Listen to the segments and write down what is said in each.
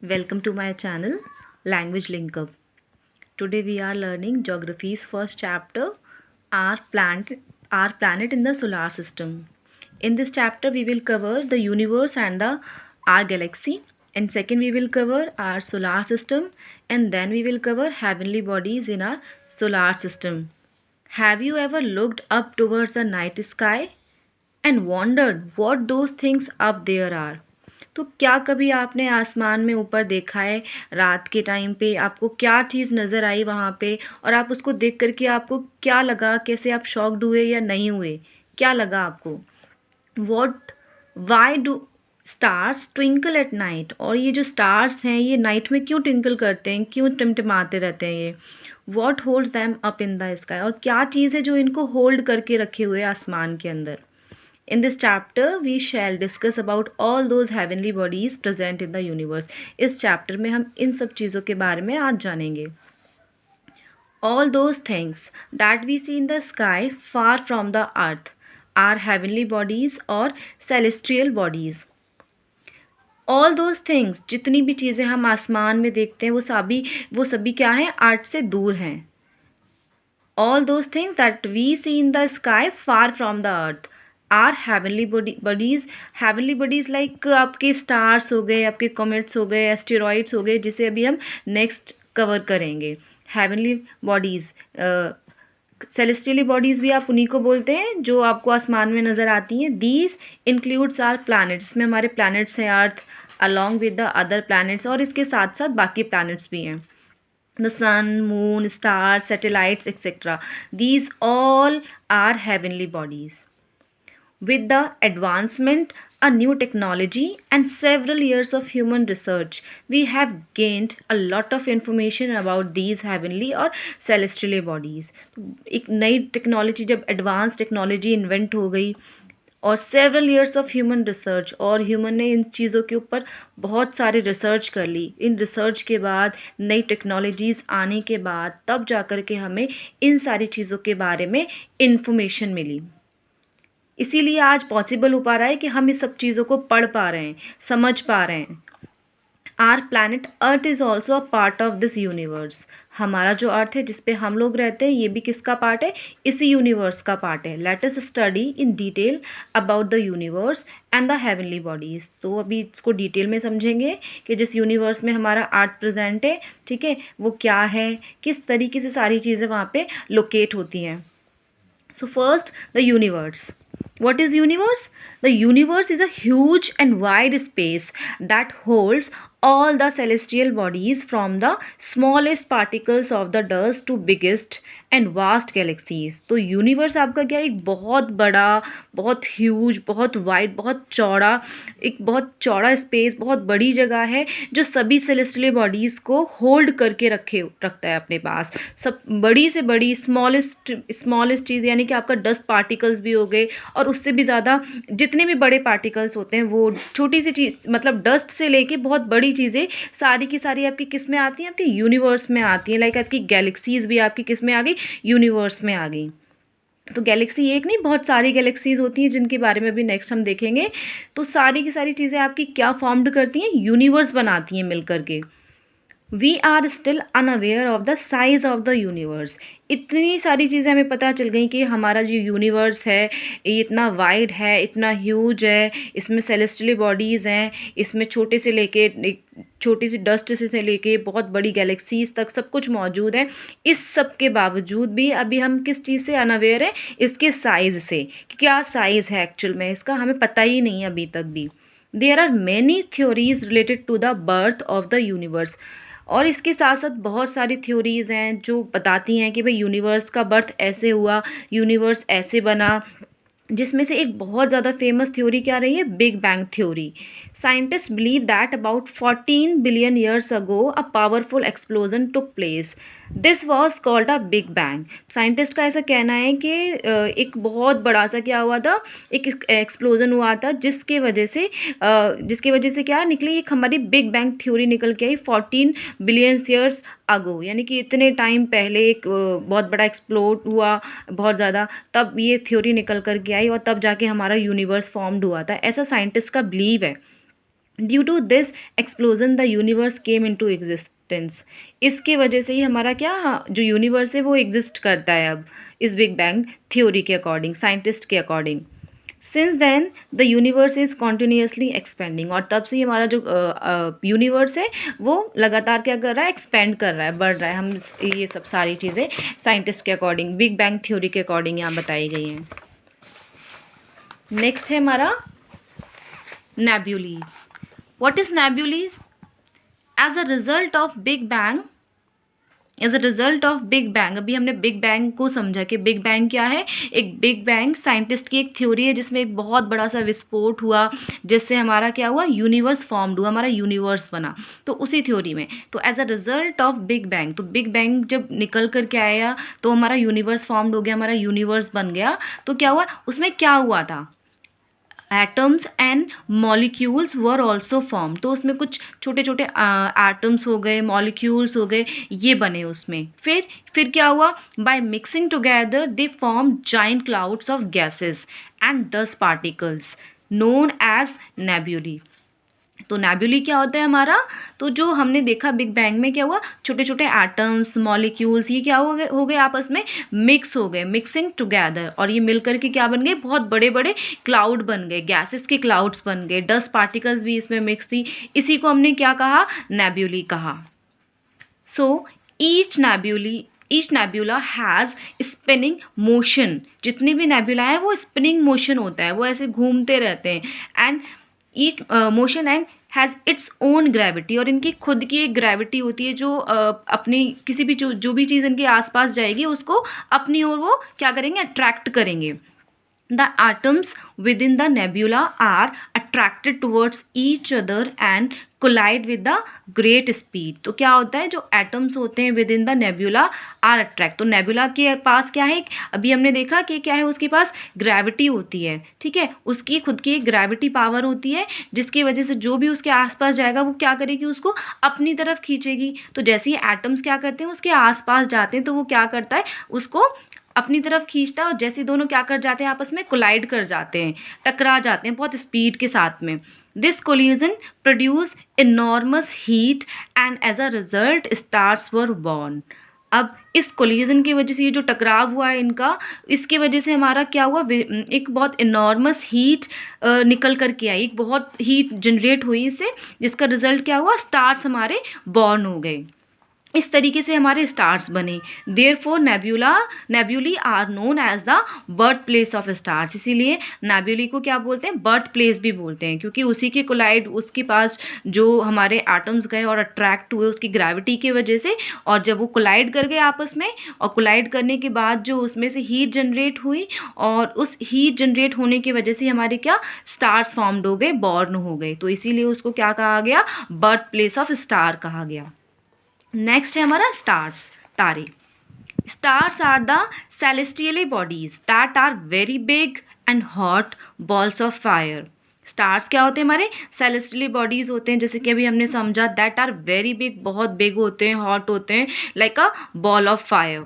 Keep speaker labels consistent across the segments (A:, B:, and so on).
A: Welcome to my channel Language Link Up. Today we are learning geography's first chapter, our planet in the solar system. In this chapter we will cover the universe and our galaxy, and second we will cover our solar system, and then we will cover heavenly bodies in our solar system. Have you ever looked up towards the night sky and wondered what those things up there are? तो क्या कभी आपने आसमान में ऊपर देखा है रात के टाइम पे? आपको क्या चीज़ नज़र आई वहाँ पे और आप उसको देख कर के आपको क्या लगा? कैसे आप शॉक्ड हुए या नहीं हुए? क्या लगा आपको? What why do stars twinkle at night? और ये जो स्टार्स हैं ये नाइट में क्यों ट्विंकल करते हैं, क्यों टिमटिमाते रहते हैं ये? What holds them up in the sky? और क्या चीज़ है जो इनको होल्ड करके रखे हुए आसमान के अंदर? In this chapter, we shall discuss about all those heavenly bodies present in the universe. इस chapter में हम इन सब चीज़ों के बारे में आज जानेंगे. All those things that we see in the sky far from the earth are heavenly bodies or celestial bodies. All those things, जितनी भी चीज़ें हम आसमान में देखते हैं वो सभी क्या हैं? अर्थ से दूर हैं. All those things that we see in the sky far from the earth are heavenly bodies like आपके स्टार्स हो गए, आपके कॉमेट्स हो गए, एस्टेरॉइड्स हो गए, जिसे अभी हम नेक्स्ट कवर करेंगे. हेवनली बॉडीज़, सेलेस्टियली बॉडीज़ भी आप उन्हीं को बोलते हैं जो आपको आसमान में नज़र आती हैं. दीज इंक्लूड्स आर प्लैनेट्स, इसमें हमारे प्लैनेट्स हैं earth along with the other planets, और इसके साथ साथ बाकी प्लैनेट्स भी हैं. The sun, moon, stars, satellites, etc. These all are heavenly bodies. With the advancement a new technology and several years of human research, we have gained a lot of information about these heavenly और celestial bodies. एक नई technology, जब advance technology invent हो गई और several years of human research, और human ने इन चीज़ों के ऊपर बहुत सारी रिसर्च कर ली. इन रिसर्च के बाद नई टेक्नोलॉजीज़ आने के बाद तब जा कर के हमें इन सारी चीज़ों के बारे में इंफॉर्मेशन मिली. इसीलिए आज पॉसिबल हो पा रहा है कि हम इस सब चीज़ों को पढ़ पा रहे हैं, समझ पा रहे हैं. Our planet earth is also a part of this universe. हमारा जो अर्थ है जिस पे हम लोग रहते हैं, ये भी किसका पार्ट है? इसी यूनिवर्स का पार्ट है. Let us study in detail about the universe and the heavenly bodies. तो अभी इसको डिटेल में समझेंगे कि जिस यूनिवर्स में हमारा अर्थ प्रेजेंट है, ठीक है, वो क्या है, किस तरीके से सारी चीज़ें वहाँ पे लोकेट होती हैं. So first, the universe. What is universe? The universe is a huge and wide space that holds all the celestial bodies from the smallest particles of the dust to biggest and vast galaxies. तो universe आपका क्या, एक बहुत बड़ा, बहुत huge, बहुत wide, एक बहुत चौड़ा स्पेस, बहुत बड़ी जगह है जो सभी सेलेस्टियल बॉडीज़ को होल्ड करके रखता है अपने पास. सब बड़ी से बड़ी स्मॉलेस्ट चीज़, यानी कि आपका डस्ट पार्टिकल्स भी हो गए, और उससे भी ज़्यादा जितने भी बड़े पार्टिकल्स होते हैं, वो छोटी सी चीज़, मतलब डस्ट से लेके बहुत बड़ी चीज़ें सारी की सारी आपकी किस में आती हैं? आपके यूनिवर्स में आती हैं. लाइक आपकी गैलेक्सीज भी आपकी किस में आ गई? यूनिवर्स में आ गई. तो गैलेक्सी एक नहीं, बहुत सारी गैलेक्सीज होती हैं जिनके बारे में भी नेक्स्ट हम देखेंगे. तो सारी की सारी चीज़ें आपकी क्या फॉर्म्ड करती हैं? यूनिवर्स बनाती हैं मिलकर के. We are still unaware of the size of the universe. इतनी सारी चीज़ें हमें पता चल गई कि हमारा जो यूनिवर्स है ये इतना वाइड है, इतना ह्यूज है, इसमें सेलेस्टियल बॉडीज़ हैं, इसमें छोटे से लेके छोटी सी डस्ट से लेके बहुत बड़ी गैलेक्सीज तक सब कुछ मौजूद है. इस सब के बावजूद भी अभी हम किस चीज़ से अनअवेयर हैं? इसके साइज़ से. क्या साइज़ है एक्चुअल में इसका, हमें पता ही नहीं अभी तक भी. There are many theories related to the birth of the universe. और इसके साथ साथ बहुत सारी थ्योरीज़ हैं जो बताती हैं कि भाई यूनिवर्स का बर्थ ऐसे हुआ, यूनिवर्स ऐसे बना. जिसमें से एक बहुत ज़्यादा फेमस थ्योरी क्या रही है? Big bang theory. Scientist believe that about 14 billion years ago a powerful explosion took place. This was called a big bang. Scientist का ऐसा कहना है कि एक बहुत बड़ा सा क्या हुआ था, एक एक्सप्लोजन हुआ था जिसके वजह से क्या निकली? एक हमारी बिग बैंग थ्योरी निकल के आई 14 बिलियन ईयर्स अगो, यानी कि इतने टाइम पहले एक बहुत बड़ा एक्सप्लोड हुआ, बहुत ज़्यादा, तब ये थ्योरी निकल कर के आई और तब जाके हमारा यूनिवर्स फॉर्म्ड हुआ था. ऐसा साइंटिस्ट का बिलीव है. Due to this explosion the universe came into existence. इसके वजह से ही हमारा क्या जो यूनिवर्स है वो एग्जिस्ट करता है अब, इस बिग बैंग थ्योरी के अकॉर्डिंग, साइंटिस्ट के according. Since then the universe is continuously expanding, और तब से ही हमारा जो यूनिवर्स है वो लगातार क्या कर रहा है, एक्सपेंड कर रहा है, बढ़ रहा है। हम ये सब सारी चीज़ें साइंटिस्ट के अकॉर्डिंग, बिग बैंग थ्योरी के अकॉर्डिंग यहाँ बताई गई हैं। नेक्स्ट है हमारा नेब्यूली। What is nebulae? As a result of Big Bang, अभी हमने बिग बैंग को समझा कि बिग बैंग क्या है। एक बिग बैंग साइंटिस्ट की एक थ्योरी है जिसमें एक बहुत बड़ा सा विस्फोट हुआ, जिससे हमारा क्या हुआ, यूनिवर्स फॉर्म्ड हुआ, हमारा यूनिवर्स बना। तो उसी थ्योरी में, तो as a result of big bang, तो बिग बैंग जब निकल कर के आया तो हमारा यूनिवर्स फॉर्म्ड हो गया, हमारा यूनिवर्स बन गया। तो क्या हुआ उसमें, क्या हुआ था, atoms and molecules were also form. तो उसमें कुछ छोटे छोटे एटम्स हो गए, मॉलिक्यूल्स हो गए, ये बने उसमें। फिर क्या हुआ, by mixing together they form giant clouds of gases and dust particles known as nebulae. तो नेब्यूली क्या होता है हमारा, तो जो हमने देखा बिग बैंग में क्या हुआ, छोटे छोटे एटम्स, मॉलिक्यूल्स, ये क्या हो गए आपस में मिक्स हो गए, मिक्सिंग टुगेदर, और ये मिलकर के क्या बन गए, बहुत बड़े बड़े क्लाउड बन गए, गैसेस के क्लाउड्स बन गए, डस्ट पार्टिकल्स भी इसमें मिक्स थी। इसी को हमने क्या कहा, नेब्यूली कहा। So each nebula has spinning motion. जितनी भी नेब्यूला है वो स्पिनिंग मोशन होता है, वो ऐसे घूमते रहते हैं। And each motion and has its own gravity, और इनकी खुद की एक ग्रेविटी होती है जो अपनी किसी भी जो भी चीज़ इनके आसपास जाएगी उसको अपनी ओर वो क्या करेंगे, अट्रैक्ट करेंगे। The atoms within the nebula are attracted towards each other and collide with the great speed। तो क्या होता है, जो एटम्स होते हैं within the nebula are attract. तो नेब्यूला के पास क्या है, अभी हमने देखा कि क्या है, उसके पास ग्रेविटी होती है, ठीक है, उसकी खुद की एक ग्रेविटी पावर होती है, जिसकी वजह से जो भी उसके आसपास जाएगा वो क्या करेगी, उसको अपनी तरफ खींचेगी। तो जैसे ही एटम्स क्या करते हैं, उसके आसपास जाते हैं, तो वो क्या करता है, उसको अपनी तरफ खींचता है, और जैसे दोनों क्या कर जाते हैं, आपस में कोलाइड कर जाते हैं, टकरा जाते हैं बहुत स्पीड के साथ में। This collision produce enormous heat and as a result stars were born. अब इस कोलिजन की वजह से, ये जो टकराव हुआ है इनका, इसकी वजह से हमारा क्या हुआ, एक बहुत इनॉर्मस हीट निकल कर के आई, एक बहुत हीट जनरेट हुई इससे, जिसका रिजल्ट क्या हुआ, स्टार्स हमारे बॉर्न हो गए। इस तरीके से हमारे स्टार्स बने। Therefore nebulae are known as the birth place of stars. इसीलिए नेब्यूली को क्या बोलते हैं, बर्थ प्लेस भी बोलते हैं, क्योंकि उसी के कोलाइड, उसके पास जो हमारे एटम्स गए और अट्रैक्ट हुए उसकी ग्रेविटी की वजह से, और जब वो कोलाइड कर गए आपस में, और कोलाइड करने के बाद जो उसमें से हीट जनरेट हुई, और उस हीट जनरेट होने की वजह से हमारे क्या, स्टार्स फॉर्म्ड हो गए, बॉर्न हो गए। तो इसीलिए उसको क्या कहा गया, बर्थ प्लेस ऑफ स्टार कहा गया। नेक्स्ट है हमारा स्टार्स, तारे। Stars are the celestial bodies that are very big and hot balls of fire. Stars क्या होते हैं, हमारे सेलेस्टियल बॉडीज होते हैं, जैसे कि अभी हमने समझा, दैट आर वेरी बिग, बहुत बिग होते हैं, हॉट होते हैं, like a ball of fire.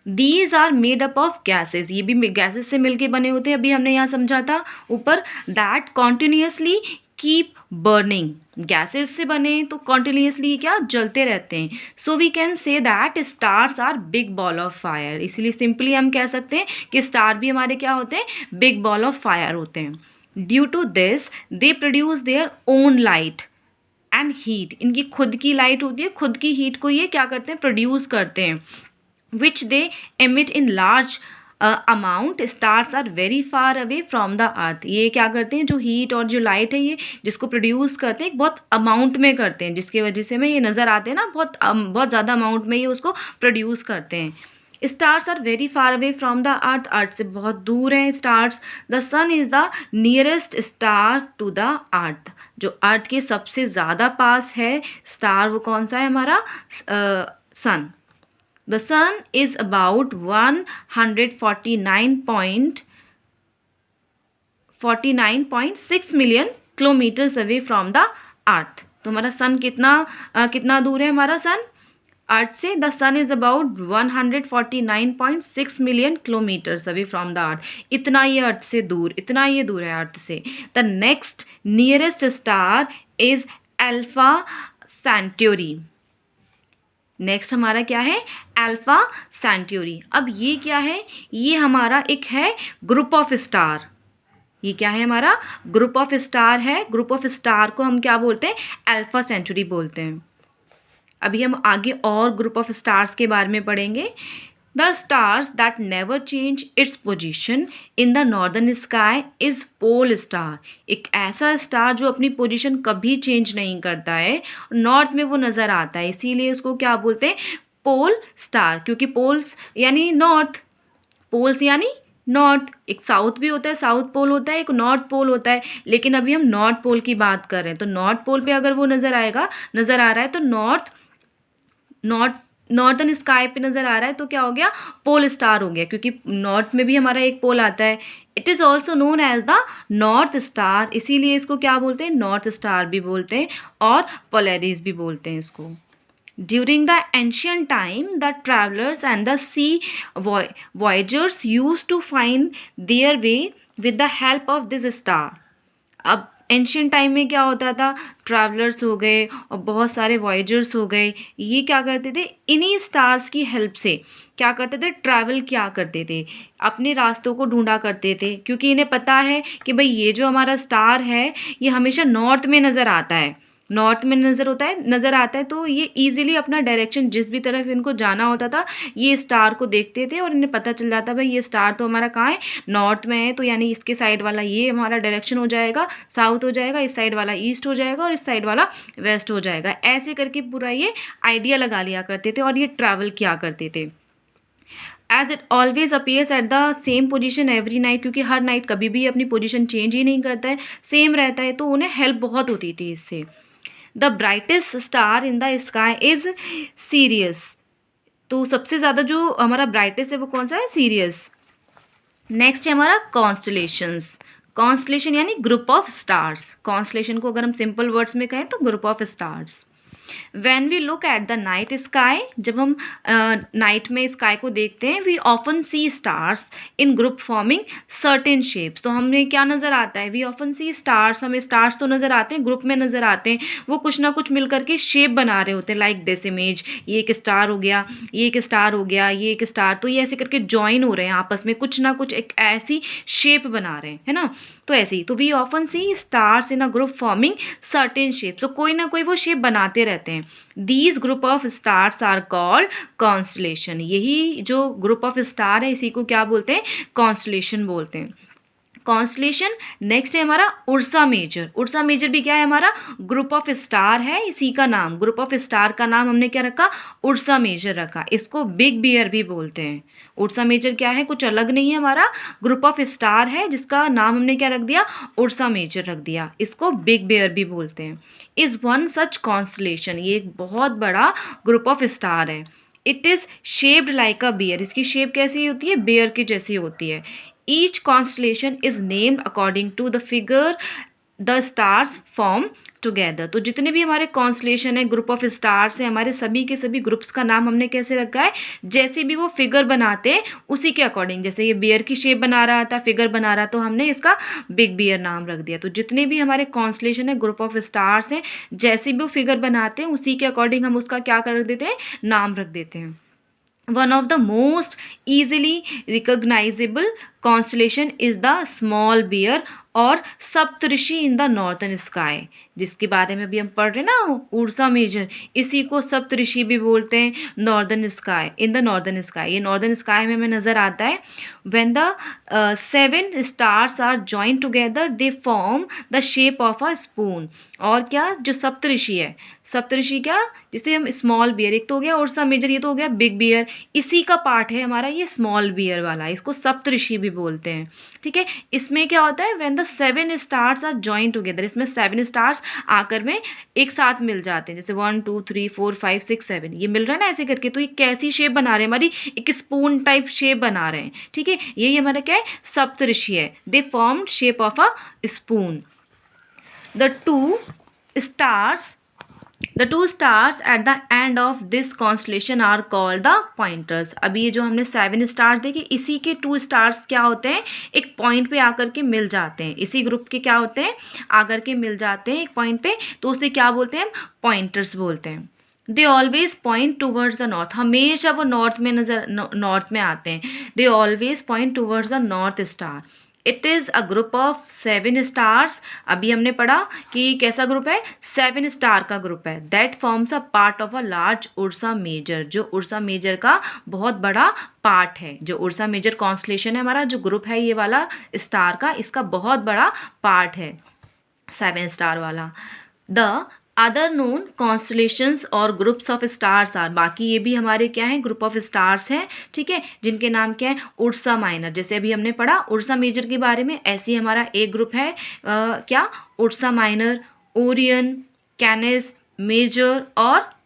A: These are made up of gases, ये भी गैसेज से मिलके बने होते हैं, अभी हमने यहाँ समझा था ऊपर, that continuously keep burning. Gases से बने तो कॉन्टिन्यूसली क्या, जलते रहते हैं। So we can say that stars are big ball of fire. इसीलिए सिंपली हम कह सकते हैं कि स्टार भी हमारे क्या होते हैं, बिग बॉल ऑफ फायर होते हैं। Due to this they produce their own light and heat. इनकी खुद की लाइट होती है, खुद की हीट को ये क्या करते हैं, प्रोड्यूस करते हैं, which they emit in large amount। stars are very far away from the earth। ये क्या करते हैं, जो हीट और जो लाइट है, ये जिसको प्रोड्यूस करते हैं बहुत अमाउंट में करते हैं, जिसकी वजह से हमें ये नज़र आते हैं ना, बहुत ज़्यादा अमाउंट में ये उसको प्रोड्यूस करते हैं। Stars are very far away from the earth. Earth से बहुत दूर हैं stars. The sun is the nearest star to the earth. जो अर्थ के सबसे ज़्यादा पास है स्टार, वो कौन सा है, हमारा सन। The sun is about 149.6 million kilometers away from the earth। तो हमारा सन कितना दूर है हमारा सन अर्थ से। The sun is about 149.6 million kilometres away from the earth. इतना ये अर्थ से दूर, इतना ये दूर है अर्थ से। The next nearest star is alpha centauri. Next हमारा क्या है, अल्फा सेंट्योरी। अब ये क्या है, ये हमारा एक है ग्रुप ऑफ स्टार। ये क्या है, हमारा ग्रुप ऑफ स्टार है। ग्रुप ऑफ स्टार को हम क्या बोलते हैं, अल्फा सेंचुरी बोलते हैं। अभी हम आगे और ग्रुप ऑफ स्टार्स के बारे में पढ़ेंगे। The stars that never change its position in the northern sky is pole star. एक ऐसा स्टार जो अपनी पोजीशन कभी चेंज नहीं करता है, नॉर्थ में वो नज़र आता है, इसीलिए उसको क्या बोलते हैं, पोल स्टार। क्योंकि पोल्स यानी नॉर्थ, पोल्स यानी नॉर्थ। एक साउथ भी होता है, साउथ पोल होता है, एक नॉर्थ पोल होता है, लेकिन अभी हम नॉर्थ पोल की बात कर रहे हैं। तो नॉर्थ पोल पे अगर वो नज़र आ रहा है तो नॉर्थन स्काई पे नज़र आ रहा है तो क्या हो गया, पोल स्टार हो गया, क्योंकि नॉर्थ में भी हमारा एक पोल आता है। It is also known as the north star, इसीलिए इसको क्या बोलते हैं, नॉर्थ स्टार भी बोलते हैं और पोलैरिस भी बोलते हैं इसको। During the ancient time, the travelers and the sea voyagers used to find their way with the help of this star. अब एंशियंट टाइम में क्या होता था, ट्रैवलर्स हो गए और बहुत सारे वॉयजर्स हो गए, ये क्या करते थे, इन्हीं स्टार्स की हेल्प से क्या करते थे, ट्रैवल क्या करते थे, अपने रास्तों को ढूंढा करते थे। क्योंकि इन्हें पता है कि भाई ये जो हमारा स्टार है ये हमेशा नॉर्थ में नज़र आता है, नॉर्थ में नज़र आता है, तो ये इजीली अपना डायरेक्शन जिस भी तरफ इनको जाना होता था ये स्टार को देखते थे और इन्हें पता चल जाता भाई ये स्टार तो हमारा कहाँ है, नॉर्थ में है, तो यानी इसके साइड वाला ये हमारा डायरेक्शन हो जाएगा, साउथ हो जाएगा, इस साइड वाला ईस्ट हो जाएगा और इस साइड वाला वेस्ट हो जाएगा। ऐसे करके पूरा ये आइडिया लगा लिया करते थे और ये ट्रैवल किया करते थे। As it always appears at the same position every night, क्योंकि हर नाइट कभी भी अपनी पोजिशन चेंज ही नहीं करता है, सेम रहता है, तो उन्हें हेल्प बहुत होती थी इससे। The brightest star in the sky is serious. तो सबसे ज़्यादा जो हमारा ब्राइटेस्ट है वो कौन सा है, सीरियस। नेक्स्ट है हमारा कॉन्स्टलेशंस। कॉन्स्टलेशन यानी ग्रुप ऑफ स्टार्स। कॉन्स्टलेशन को अगर हम सिंपल वर्ड्स में कहें तो group of stars. When we look at the night sky, जब हम नाइट में स्काई को देखते हैं, we often see stars in group forming certain shapes। तो हमें क्या नज़र आता है, we often see stars, हमें stars तो नज़र आते हैं, ग्रुप में नज़र आते हैं, वो कुछ ना कुछ मिल करके शेप बना रहे होते हैं, लाइक दिस इमेज, ये एक स्टार हो गया, ये एक स्टार हो गया, ये एक स्टार, तो ये ऐसे करके ज्वाइन हो रहे हैं आपस में, कुछ ना कुछ एक ऐसी शेप बना रहे हैं, है ना। तो ऐसे ही, तो we often see stars in a group forming certain shape, तो कोई ना कोई वो शेप बनाते रहते हैं। These group of stars are called constellation. यही जो ग्रुप ऑफ स्टार है इसी को क्या बोलते हैं, कॉन्स्टलेशन बोलते हैं। कॉन्स्टलेशन नेक्स्ट है हमारा उर्सा मेजर। उर्सा मेजर भी क्या है, हमारा ग्रुप ऑफ स्टार है, इसी का नाम, ग्रुप ऑफ स्टार का नाम हमने क्या रखा, उर्सा मेजर रखा। इसको बिग बियर भी बोलते हैं। उर्सा मेजर क्या है, कुछ अलग नहीं है, हमारा ग्रुप ऑफ स्टार है जिसका नाम हमने क्या रख दिया, उर्सा मेजर रख दिया, इसको बिग बियर भी बोलते हैं। इज़ वन सच कॉन्स्टलेशन, ये एक बहुत बड़ा ग्रुप ऑफ स्टार है। It is shaped like a bear, इसकी शेप कैसी होती है, बियर की जैसी होती है। Each constellation is named according to the figure the stars form together। तो जितने भी हमारे कॉन्स्टलेशन है, ग्रुप ऑफ स्टार्स हैं, हमारे सभी के सभी ग्रुप्स का नाम हमने कैसे रखा है, जैसे भी वो फिगर बनाते हैं उसी के अकॉर्डिंग। जैसे ये बियर की शेप बना रहा था, फिगर बना रहा, तो हमने इसका बिग बियर नाम रख दिया। तो जितने भी हमारे कॉन्स्टलेशन है, ग्रुप ऑफ स्टार्स हैं, जैसे भी वो फिगर बनाते हैं उसी के अकॉर्डिंग हम उसका क्या कर देते हैं, नाम रख देते हैं। One of the most easily recognizable constellation is the small bear और सप्तऋषि इन द नॉर्थन स्काई, जिसके बारे में भी हम पढ़ रहे हैं ना, उर्सा मेजर, इसी को सप्तऋषि भी बोलते हैं, northern sky, in the northern sky. ये नॉर्दर्न स्काई में हमें नज़र आता है। When the 7 stars are join together they form the shape of a spoon. और क्या, जो सप्तऋषि है, सप्तऋषि क्या, जिसे हम स्मॉल बियर, एक तो हो गया उर्सा मेजर, ये तो हो गया बिग बियर, इसी का पार्ट है हमारा ये स्मॉल बियर वाला, इसको सप्तऋषि भी बोलते हैं। ठीक है, इसमें क्या होता है, when the 7 stars are join together, इसमें 7 स्टार्स आकर में एक साथ मिल जाते हैं, जैसे 1 2 3 4 5 6 7 ये मिल रहा है ना ऐसे करके, तो ये कैसी शेप बना रहे हैं, हमारी एक स्पून टाइप शेप बना रहे हैं। ठीक है, यही हमारा क्या है, सप्तऋषि है, they formed shape of a spoon. The 2 stars the two stars at the end of this constellation are called the pointers. अभी ये जो हमने 7 स्टार्स देखे, इसी के 2 स्टार्स क्या होते हैं, एक पॉइंट पे आकर के मिल जाते हैं, इसी ग्रुप के क्या होते हैं, आकर के मिल जाते हैं एक पॉइंट पे, तो उसे क्या बोलते हैं, पॉइंटर्स बोलते हैं। They always point towards the north, हमेशा वो नॉर्थ में नॉर्थ में आते हैं। They always point towards the north star. It is a group of 7 stars. अभी हमने पढ़ा कि कैसा ग्रुप है, 7 स्टार का ग्रुप है। That forms a part of a large Ursa Major, जो उर्सा मेजर का बहुत बड़ा पार्ट है। जो उर्सा मेजर कॉन्स्टलेशन है हमारा, जो ग्रुप है ये वाला स्टार का, इसका बहुत बड़ा पार्ट है 7 स्टार वाला। द अदर नोन कॉन्स्टलेशंस और ग्रुप्स ऑफ स्टार्स आर, बाकी ये भी हमारे क्या है, ग्रुप ऑफ स्टार्स हैं, ठीक है, जिनके नाम क्या है, उर्सा माइनर। जैसे अभी हमने पढ़ा उर्सा मेजर के बारे में, ऐसे ही हमारा एक ग्रुप है क्या, Ursa Minor, Orion, Canis Major और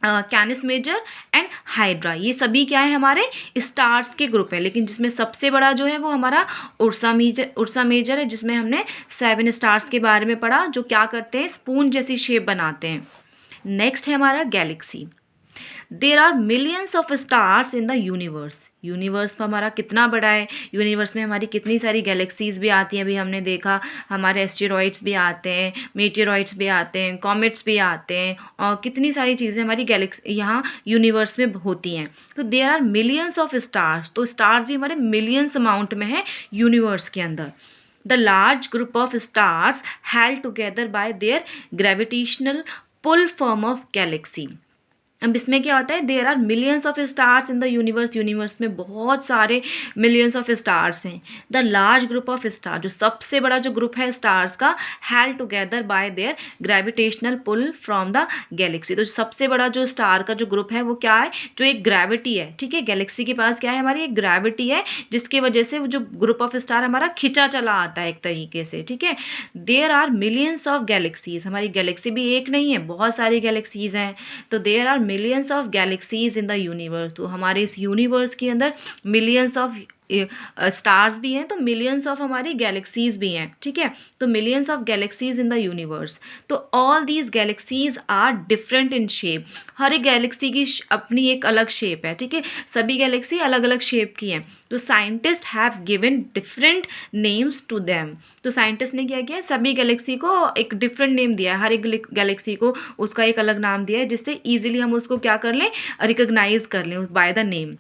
A: कैनिस मेजर एंड हाइड्रा। ये सभी क्या है, हमारे स्टार्स के ग्रुप है, लेकिन जिसमें सबसे बड़ा जो है वो हमारा उर्सा मेजर है, जिसमें हमने 7 स्टार्स के बारे में पढ़ा, जो क्या करते हैं, स्पून जैसी शेप बनाते हैं। नेक्स्ट है हमारा galaxy. There are millions of stars in the universe. Universe पर हमारा कितना बड़ा है, यूनिवर्स में हमारी कितनी सारी गैलेक्सीज भी आती हैं। अभी हमने देखा हमारे एस्टेरॉइड्स भी आते हैं, मीटेरॉइड्स भी आते हैं, कॉमेट्स भी आते हैं, और कितनी सारी चीज़ें हमारी गैलेक्सी यहाँ यूनिवर्स में होती हैं। तो there are millions of stars, तो स्टार्स भी हमारे मिलियंस अमाउंट में है यूनिवर्स के अंदर। The large group of stars held together by their gravitational pull form of galaxy. अब इसमें क्या होता है, there are millions of stars in the universe, universe में बहुत सारे मिलियंस ऑफ स्टार्स हैं। The large group of star, जो सबसे बड़ा जो ग्रुप है स्टार्स का, held together by their gravitational pull from the galaxy. तो सबसे बड़ा जो स्टार का जो ग्रुप है वो क्या है, जो एक ग्रेविटी है, ठीक है, गैलेक्सी के पास क्या है, हमारी एक ग्रेविटी है, जिसकी वजह से वो जो ग्रुप ऑफ स्टार हमारा खिंचा चला आता है एक तरीके से, ठीक है। There are millions of galaxies, हमारी गैलेक्सी भी एक नहीं है, बहुत सारी गैलेक्सीज हैं। तो there are millions of galaxies in the universe, तो हमारे इस यूनिवर्स के अंदर मिलियंस ऑफ स्टार्स भी हैं, तो मिलियंस ऑफ हमारी गैलेक्सीज भी हैं, ठीक है। तो millions of galaxies in the universe. तो all these galaxies are different in shape, हर एक गैलेक्सी की अपनी एक अलग शेप है, ठीक है, सभी गैलेक्सी अलग अलग शेप की हैं। तो scientist have given different names to them, तो साइंटिस्ट ने क्या किया, सभी गैलेक्सी को एक डिफरेंट नेम दिया है, हर एक गैलेक्सी को उसका एक अलग नाम दिया है, जिससे ईजिली हम उसको क्या कर लें, रिकग्नाइज कर लें by the name.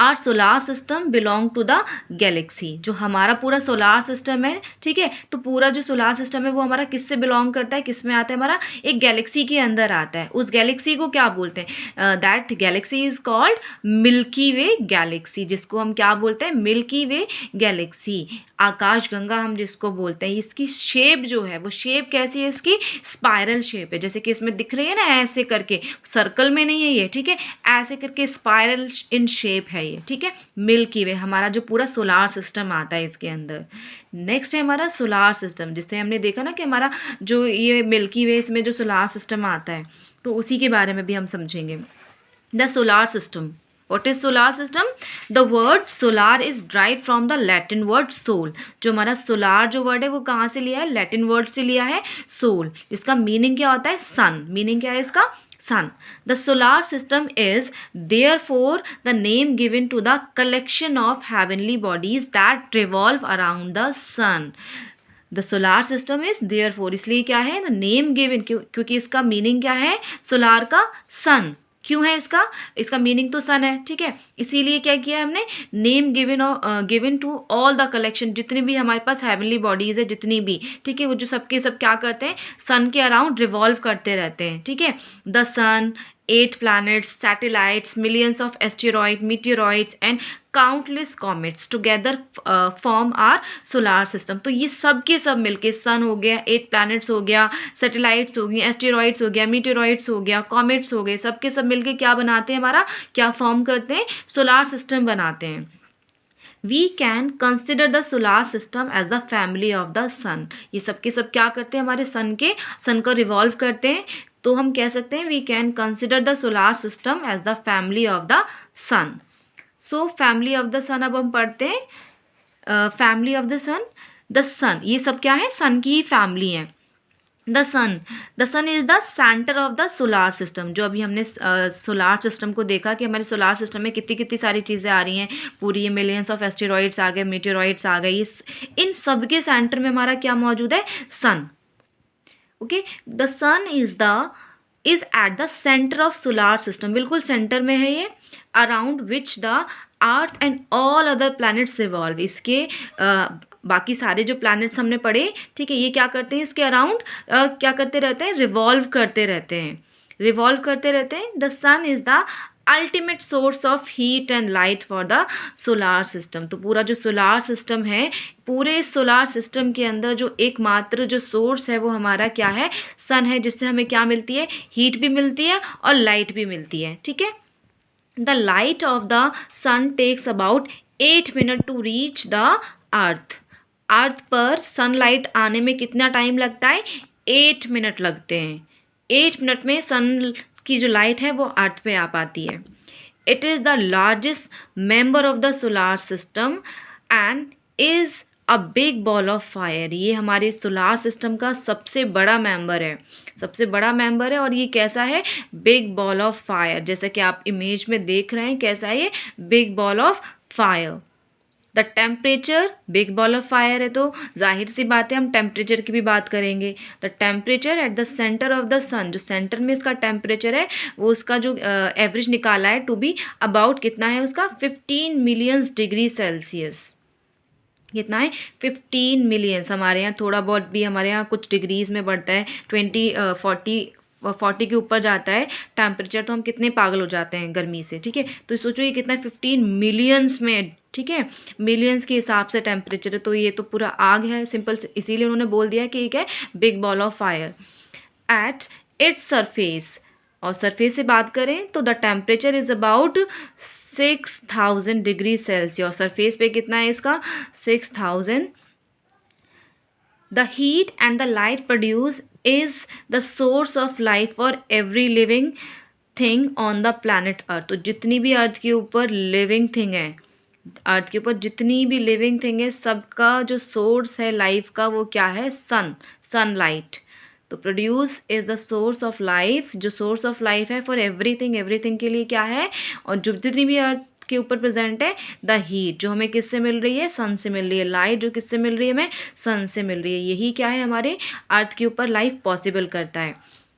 A: Our solar system belong to the galaxy, जो हमारा पूरा सोलार सिस्टम है, ठीक है, तो पूरा जो सोलार सिस्टम है वो हमारा किससे बिलोंग करता है, किस में आता है, हमारा एक गैलेक्सी के अंदर आता है। उस गैलेक्सी को क्या बोलते हैं, that Galaxy is called milky way Galaxy, जिसको हम क्या बोलते हैं, मिल्की वे गैलेक्सी, आकाश गंगा हम जिसको बोलते हैं। इसकी शेप जो है वो शेप कैसी है, इसकी स्पाइरल शेप है, जैसे कि इसमें दिख रही है ना, ऐसे करके, सर्कल में नहीं है ये, ठीक है, ऐसे करके स्पाइरल इन शेप है ये, ठीक है। मिल्की वे हमारा जो पूरा सोलार सिस्टम आता है इसके अंदर। नेक्स्ट है हमारा सोलार सिस्टम, जिससे हमने देखा ना कि हमारा जो ये मिल्की वे, इसमें जो सोलार सिस्टम आता है, तो उसी के बारे में भी हम समझेंगे। The solar system, what is solar system? The word solar is derived from the Latin word sol, जो हमारा solar जो word है वो कहाँ से लिया है, Latin word से लिया है sol। इसका meaning क्या होता है, sun, meaning क्या है इसका, sun। The solar system is therefore the name given to the collection of heavenly bodies that revolve around the sun। The solar system is therefore, इसलिए क्या है, द नेम गिवन, क्योंकि इसका मीनिंग क्या है, सोलार का सन, क्यों है इसका मीनिंग तो सन है, ठीक है, इसीलिए क्या किया हमने, name given to all the collection, जितनी भी हमारे पास हेवनली बॉडीज है, जितनी भी, ठीक है, वो जो सबके सब क्या करते हैं, सन के अराउंड रिवॉल्व करते रहते हैं, ठीक है। The sun, 8 planets, satellites, millions of asteroids, meteoroids and countless comets together form our solar system। तो ये सब के सब मिलके, सन हो गया, 8 planets हो गया, सैटेलाइट्स हो गई, एस्टेरॉइड्स हो गया, मीटेरॉइड्स हो गया, कॉमेट्स हो गए, सब के सब मिलके क्या बनाते हैं, हमारा क्या फॉर्म करते हैं, सोलार सिस्टम बनाते हैं। We can consider the solar system as the family of the sun, ये सब के सब क्या करते हैं, हमारे सन को रिवॉल्व करते हैं, तो हम कह सकते हैं we can consider the solar system as the family of the sun. So family of the sun अब हम पढ़ते हैं, फैमिली ऑफ द सन, ये सब क्या है, सन की फैमिली है। The sun, the sun is the centre of the solar system. जो अभी हमने सोलार सिस्टम को देखा कि हमारे सोलार सिस्टम में कितनी कितनी सारी चीज़ें आ रही हैं, पूरी ये मिलियंस ऑफ एस्टेरॉइड्स आ गए, मीटेरॉइड्स आ गए, इन सब के सेंटर में हमारा क्या मौजूद है? Sun. Okay, the sun is at the centre of solar system, बिल्कुल सेंटर में है ये, around which the earth and all other planets revolve. इसके बाकी सारे जो प्लैनेट्स हमने पढ़े, ठीक है, ये क्या करते हैं, इसके अराउंड क्या करते रहते हैं? रिवॉल्व करते रहते हैं, रिवॉल्व करते रहते हैं। The sun is the ultimate source of heat and light for the solar system. तो पूरा जो सोलार सिस्टम है, पूरे सोलार सिस्टम के अंदर जो एकमात्र जो सोर्स है वो हमारा क्या है? सन है, जिससे हमें क्या मिलती है? हीट भी मिलती है और लाइट भी मिलती है, ठीक है। The light of the sun takes about 8 minute to reach the earth. Earth पर सनलाइट आने में कितना टाइम लगता है? 8 मिनट लगते हैं। 8 मिनट में सन की जो लाइट है वो अर्थ पे आ पाती है। It is the largest member of the solar system and is a big ball of fire. ये हमारे सोलार सिस्टम का सबसे बड़ा मेंबर है, सबसे बड़ा मेंबर है। और ये कैसा है? Big ball of fire. जैसा कि आप इमेज में देख रहे हैं, कैसा है ये? Big ball of fire. The temperature, big ball of fire है तो जाहिर सी बात है हम टेम्परेचर की भी बात करेंगे। The temperature at the centre of the sun, जो सेंटर में इसका टेम्परेचर है वो उसका जो एवरेज निकाला है टू बी अबाउट कितना है उसका? 15 मिलियंस डिग्री सेल्सियस। कितना है? 15 मिलियंस। हमारे यहाँ थोड़ा बहुत भी, हमारे यहाँ कुछ डिग्रीज में बढ़ता है, 40 के ऊपर जाता है टेम्परेचर, तो हम कितने पागल हो जाते हैं गर्मी से, ठीक है। तो सोचो ये कितना है? 15 मिलियंस में, ठीक है, मिलियंस के हिसाब से टेम्परेचर है। तो ये तो पूरा आग है, सिंपल, इसीलिए उन्होंने बोल दिया कि ये है big ball of fire. At its surface, और सरफेस से बात करें तो the temperature is about 6000 degree Celsius. Surface पे कितना है इसका? 6000। The heat and the light produce is the source of life for every living thing on the planet earth. तो जितनी भी अर्थ के ऊपर लिविंग थिंग है, अर्थ के ऊपर जितनी भी लिविंग थिंग है, सबका जो सोर्स है लाइफ का वो क्या है? सन, सनलाइट। तो produce is the source of life, जो सोर्स ऑफ लाइफ है फॉर एवरीथिंग, एवरीथिंग के लिए क्या है? और जो जितनी भी अर्थ के ऊपर प्रेजेंट है, द हीट जो हमें किससे मिल रही है? सन से मिल रही है। लाइट जो किससे मिल रही है? हमें सन से मिल रही है। यही क्या है? हमारे अर्थ के ऊपर लाइफ पॉसिबल करता है।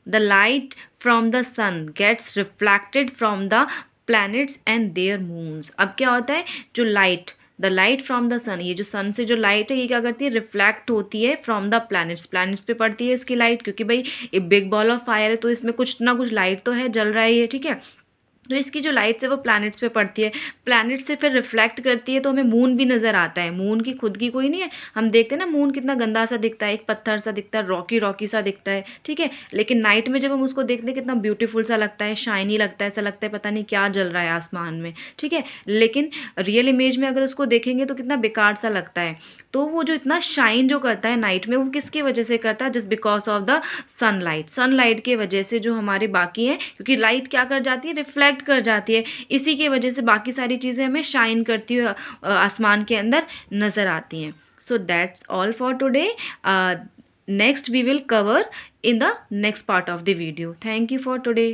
A: The light from the sun gets reflected from the planets and their moons. अब क्या होता है? जो light, the light from the sun, ये जो सन से जो लाइट है ये क्या करती है? रिफ्लेक्ट होती है फ्रॉम द प्लैनेट्स, प्लैनेट्स पे पड़ती है इसकी लाइट, क्योंकि भाई ये बिग बॉल ऑफ फायर है तो इसमें कुछ ना कुछ लाइट तो है, जल रहा है ये, ठीक है। तो इसकी जो लाइट्स है वो प्लैनेट्स पे पड़ती है, प्लैनेट से फिर रिफ्लेक्ट करती है, तो हमें मून भी नज़र आता है। मून की खुद की कोई नहीं है, हम देखते हैं ना मून कितना गंदा सा दिखता है, एक पत्थर सा दिखता है, रॉकी रॉकी सा दिखता है, ठीक है। लेकिन नाइट में जब हम उसको देखते हैं कितना ब्यूटीफुल सा लगता है, शाइनी लगता है, ऐसा लगता है पता नहीं क्या जल रहा है आसमान में, ठीक है। लेकिन रियल इमेज में अगर उसको देखेंगे तो कितना बेकार सा लगता है। तो वो जो इतना शाइन जो करता है नाइट में, वो किसकी वजह से करता है? Just because of the sunlight, sunlight की वजह से जो हमारे बाकी हैं, क्योंकि लाइट क्या कर जाती है? रिफ्लेक्ट कर जाती है, इसी की वजह से बाकी सारी चीज़ें हमें शाइन करती हुई आसमान के अंदर नज़र आती हैं। So that's all for today. Next we will cover in the next part of the video. Thank you for today.